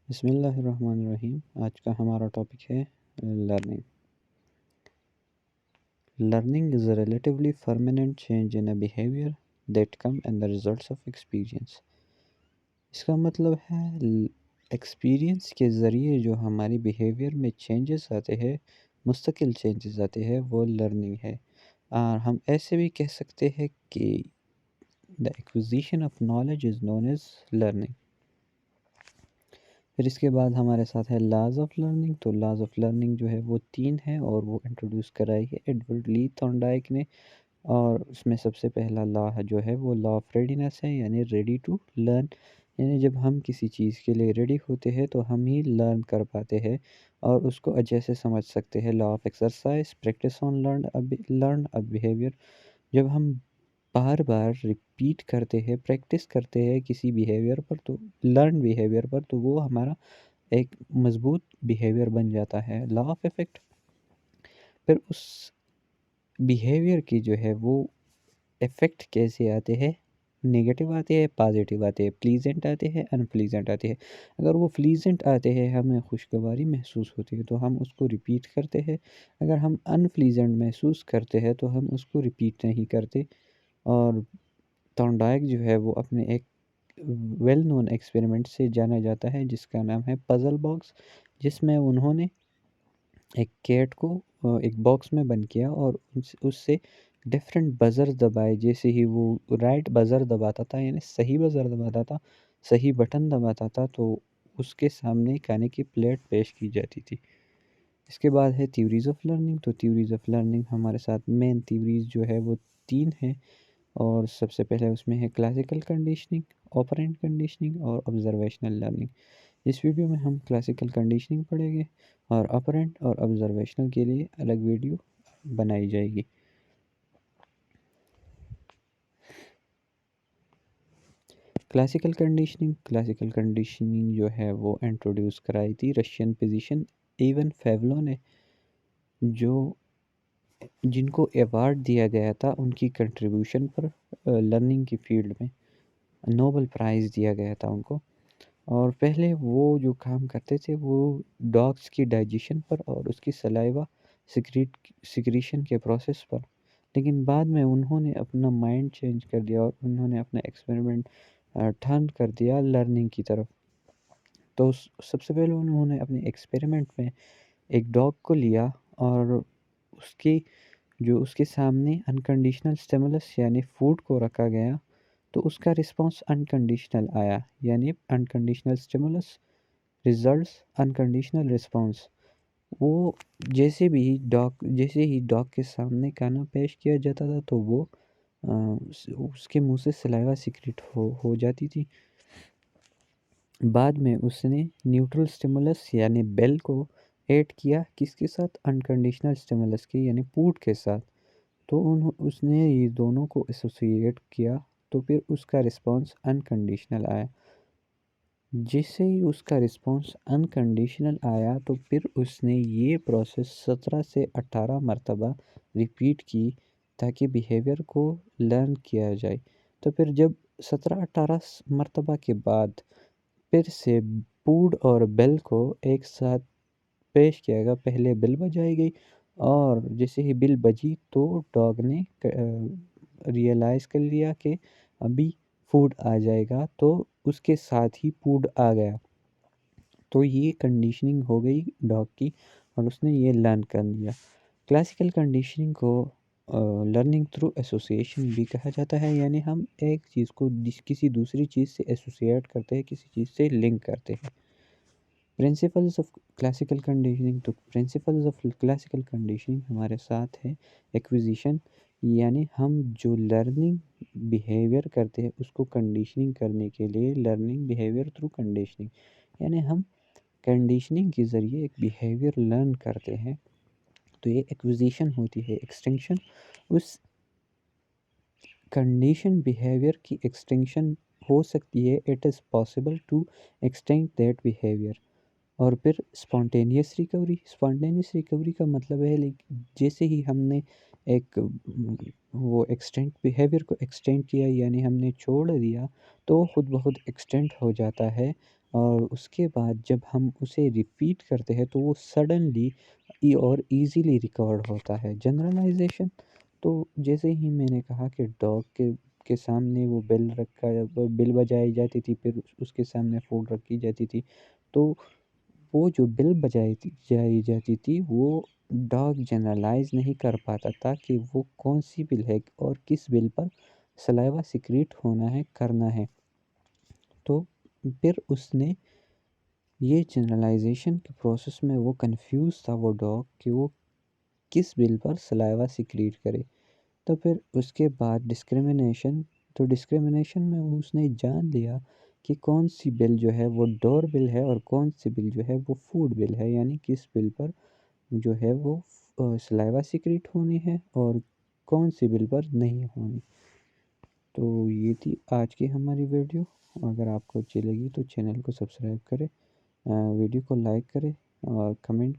بسم اللہ الرحمن الرحیم۔ آج کا ہمارا ٹاپک ہے learning. Learning is a relatively permanent change in a behavior that come and the results of experience۔ اس کا مطلب ہے ایکسپیرینس کے ذریعے جو ہماری بیہیویئر میں چینجز آتے ہیں، مستقل چینجز آتے ہیں، وہ لرننگ ہے۔ اور ہم ایسے بھی کہہ سکتے ہیں کہ the acquisition of knowledge is known as learning۔ پھر اس کے بعد ہمارے ساتھ ہے لاز آف لرننگ۔ تو لاز آف لرننگ جو ہے وہ 3 ہے اور وہ انٹروڈیوس کرائی ہے ایڈورڈ لی تھورنڈائک نے۔ اور اس میں سب سے پہلا لا جو ہے وہ لا آف ریڈینس ہے، یعنی ریڈی ٹو لرن، یعنی جب ہم کسی چیز کے لیے ریڈی ہوتے ہیں تو ہم ہی لرن کر پاتے ہیں اور اس کو اچھے سے سمجھ سکتے ہیں۔ Law of exercise, practice on learn اب بیہیویئر، جب ہم بار بار ریپیٹ کرتے ہیں، پریکٹس کرتے ہیں کسی بیہیویئر پر، تو لرن بیہیویئر پر، تو وہ ہمارا ایک مضبوط بیہیویئر بن جاتا ہے۔ لا آف افیکٹ، پھر اس بیہیویئر کی جو ہے وہ افیکٹ کیسے آتے ہیں، نگیٹو آتے ہیں، پازیٹیو آتے ہیں، پلیزنٹ آتے ہیں، ان پلیزنٹ آتے ہیں۔ اگر وہ پلیزنٹ آتے ہیں، ہمیں خوشگواری محسوس ہوتی ہے تو ہم اس کو ریپیٹ کرتے ہیں۔ اگر ہم ان پلیزنٹ محسوس کرتے ہیں تو ہم اس کو ریپیٹ نہیں کرتے۔ اور تھورنڈائک جو ہے وہ اپنے ایک ویل نون ایکسپیریمنٹ سے جانا جاتا ہے جس کا نام ہے پزل باکس، جس میں انہوں نے ایک کیٹ کو ایک باکس میں بند کیا اور اس سے ڈفرینٹ بزر دبائے۔ جیسے ہی وہ رائٹ بزر دباتا تھا، یعنی صحیح بزر دباتا تھا، صحیح بٹن دباتا تھا، تو اس کے سامنے کھانے کی پلیٹ پیش کی جاتی تھی۔ اس کے بعد ہے تھیوریز آف لرننگ۔ تو تھیوریز آف لرننگ ہمارے ساتھ مین تھیوریز جو ہے وہ 3 ہیں، اور سب سے پہلے اس میں ہے کلاسیکل کنڈیشننگ، آپرینٹ کنڈیشننگ اور آبزرویشنل لرننگ۔ اس ویڈیو میں ہم کلاسیکل کنڈیشننگ پڑھیں گے اور آپرینٹ اور آبزرویشنل کے لیے الگ ویڈیو بنائی جائے گی۔ کلاسیکل کنڈیشننگ جو ہے وہ انٹروڈیوس کرائی تھی رشین فزیشین ایون فیولو نے، جن کو ایوارڈ دیا گیا تھا ان کی کنٹریبیوشن پر لرننگ کی فیلڈ میں، نوبل پرائز دیا گیا تھا ان کو۔ اور پہلے وہ جو کام کرتے تھے وہ ڈاگس کی ڈائجیشن پر اور اس کی سلائیوا سیکریشن کے پروسیس پر، لیکن بعد میں انہوں نے اپنا مائنڈ چینج کر دیا اور انہوں نے اپنا ایکسپیریمنٹ ٹرن کر دیا لرننگ کی طرف۔ تو سب سے پہلے انہوں نے اپنے ایکسپیریمنٹ میں ایک ڈاگ کو لیا اور اس کے سامنے انکنڈیشنل سٹیمولس یعنی فوڈ کو رکھا گیا، تو اس کا رسپانس انکنڈیشنل آیا، یعنی انکنڈیشنل سٹیمولس ریزلٹس انکنڈیشنل رسپانس۔ وہ جیسے ہی ڈاگ کے سامنے کھانا پیش کیا جاتا تھا تو وہ اس کے منہ سے سلائیوا سیکریٹ ہو جاتی تھی۔ بعد میں اس نے نیوٹرل سٹیمولس یعنی بیل کو ایڈ کیا، کس کے ساتھ، انکنڈیشنل سٹیمولس کے یعنی فوڈ کے ساتھ، تو اس نے یہ دونوں کو ایسوسیٹ کیا، تو پھر اس کا رسپانس انکنڈیشنل آیا۔ جیسے ہی اس کا رسپانس انکنڈیشنل آیا تو پھر اس نے یہ پروسیس 17 سے 18 مرتبہ ریپیٹ کی تاکہ بیہیویئر کو لرن کیا جائے۔ تو پھر جب 17-18 مرتبہ کے بعد پھر سے فوڈ اور بیل کو ایک ساتھ پیش کیا گیا، پہلے بیل بجائی گئی اور جیسے ہی بیل بجی تو ڈاگ نے ریئلائز کر لیا کہ ابھی فوڈ آ جائے گا، تو اس کے ساتھ ہی فوڈ آ گیا۔ تو یہ کنڈیشننگ ہو گئی ڈاگ کی اور اس نے یہ لرن کر لیا۔ کلاسیکل کنڈیشننگ کو لرننگ تھرو ایسوسیشن بھی کہا جاتا ہے، یعنی ہم ایک چیز کو کسی دوسری چیز سے ایسوسیٹ کرتے ہیں، کسی چیز سے لنک کرتے ہیں۔ پرنسپلز آف کلاسیکل کنڈیشننگ، تو پرنسپلز آف کلاسیکل کنڈیشننگ ہمارے ساتھ ہے ایکوزیشن، یعنی ہم جو لرننگ بیہیویئر کرتے ہیں اس کو کنڈیشننگ کرنے کے لیے لرننگ بیہیویئر تھرو کنڈیشننگ، یعنی ہم کنڈیشننگ کے ذریعے ایک بیہیویئر لرن کرتے ہیں، تو یہ ایکوزیشن ہوتی ہے۔ ایکسٹینشن، اس کنڈیشن بیہیویئر کی ایکسٹینشن ہو سکتی ہے، it is possible to extend that behaviour. اور پھر اسپونٹینیس ریکوری کا مطلب ہے جیسے ہی ہم نے ایک وہ ایکسٹینڈ بیہیویئر کو ایکسٹینڈ کیا، یعنی ہم نے چھوڑ دیا، تو خود بخود ایکسٹینڈ ہو جاتا ہے اور اس کے بعد جب ہم اسے ریپیٹ کرتے ہیں تو وہ سڈنلی اور ایزیلی ریکارڈ ہوتا ہے جنرلائزیشن۔ تو جیسے ہی میں نے کہا کہ ڈاگ کے سامنے وہ بل بجائی جاتی تھی، پھر اس کے سامنے فوڈ رکھی جاتی تھی، تو وہ جو بل جائی جاتی تھی وہ ڈاگ جنرلائز نہیں کر پاتا تھا کہ وہ کون سی بل ہے اور کس بل پر سلائیوا سیکریٹ ہونا ہے کرنا ہے۔ تو پھر اس نے یہ جنرلائزیشن کے پروسیس میں وہ کنفیوز تھا وہ ڈاگ کہ وہ کس بل پر سلائیوا سیکریٹ کرے۔ تو پھر اس کے بعد ڈسکریمنیشن میں اس نے جان لیا کہ کون سی بل جو ہے وہ ڈور بل ہے اور کون سی بل جو ہے وہ فوڈ بل ہے، یعنی کس بل پر جو ہے وہ سلائیوا سیکریٹ ہونی ہے اور کون سی بل پر نہیں ہونی۔ تو یہ تھی آج کی ہماری ویڈیو۔ اگر آپ کو اچھی لگی تو چینل کو سبسکرائب کریں، ویڈیو کو لائک کریں اور کمنٹ